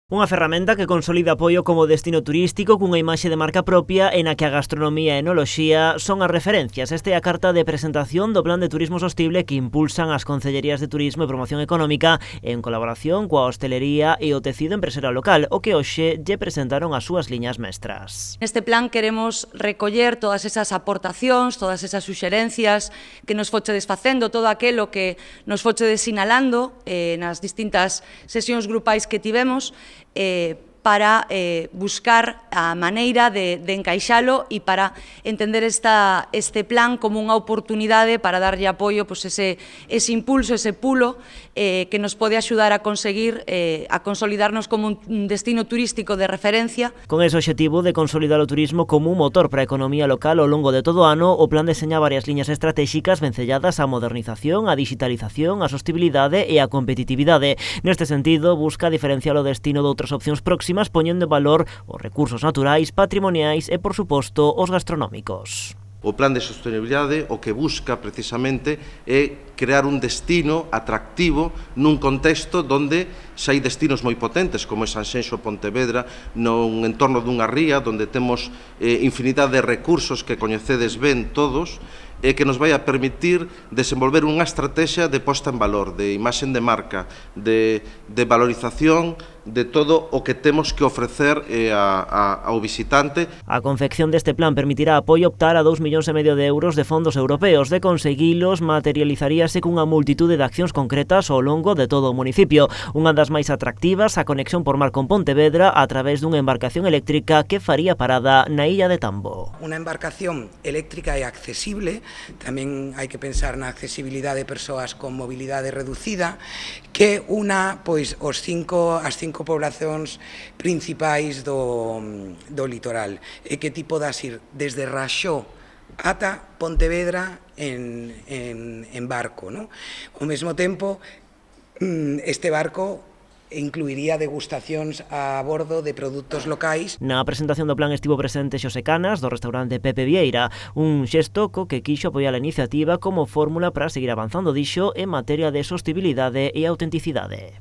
Unha ferramenta que consolida apoio como destino turístico cunha imaxe de marca propia e na que a gastronomía e enoloxía son as referencias. Esta é a carta de presentación do Plan de Turismo Sostible que impulsan as Concellerías de Turismo e Promoción Económica en colaboración coa hostelería e o tecido empresarial local, o que hoxe lle presentaron as súas liñas mestras. Neste plan queremos recoller todas esas aportacións, todas esas suxerencias que nos fochedes facendo, todo aquelo que nos fochedes sinalando nas distintas sesións grupais que tivemos, para buscar a maneira de encaixalo e para entender este plan como unha oportunidade para darlle apoio ese impulso, ese pulo que nos pode axudar a conseguir a consolidarnos como un destino turístico de referencia. Con ese obxectivo de consolidar o turismo como un motor para a economía local ao longo de todo o ano, o plan deseña varias liñas estratégicas vencelladas á modernización, á digitalización, á sostibilidade e á competitividade. Neste sentido, busca diferenciar o destino de outras opcións próximas, poñendo en valor os recursos naturais, patrimoniais e, por suposto, os gastronómicos. O plan de sostenibilidade o que busca precisamente é crear un destino atractivo nun contexto onde xa hai destinos moi potentes como é Sanxenxo, Pontevedra, nun entorno dunha ría onde temos infinidade de recursos que coñecedes ben todos e que nos vai a permitir desenvolver unha estrategia de posta en valor, de imaxen de marca, de valorización de todo o que temos que ofrecer ao visitante. A confección deste plan permitirá apoio optar a 2,5 millóns de euros de fondos europeos. De conseguilos, materializaríase cunha multitude de accións concretas ao longo de todo o municipio. Unha das máis atractivas, a conexión por mar con Pontevedra a través dunha embarcación eléctrica que faría parada na illa de Tambo. Unha embarcación eléctrica e accesible, tamén hai que pensar na accesibilidade de persoas con mobilidade reducida, que una as cinco poblacións principais do litoral, e que ti podas ir desde Raxó ata Pontevedra en barco, ¿no? Ao mesmo tempo, este barco incluiría degustacións a bordo de produtos locais. Na presentación do plan estivo presente Xosé Canas, do restaurante Pepe Vieira, un xesto co que quixo apoiar a iniciativa como fórmula para seguir avanzando, dixo, en materia de sostibilidade e autenticidade.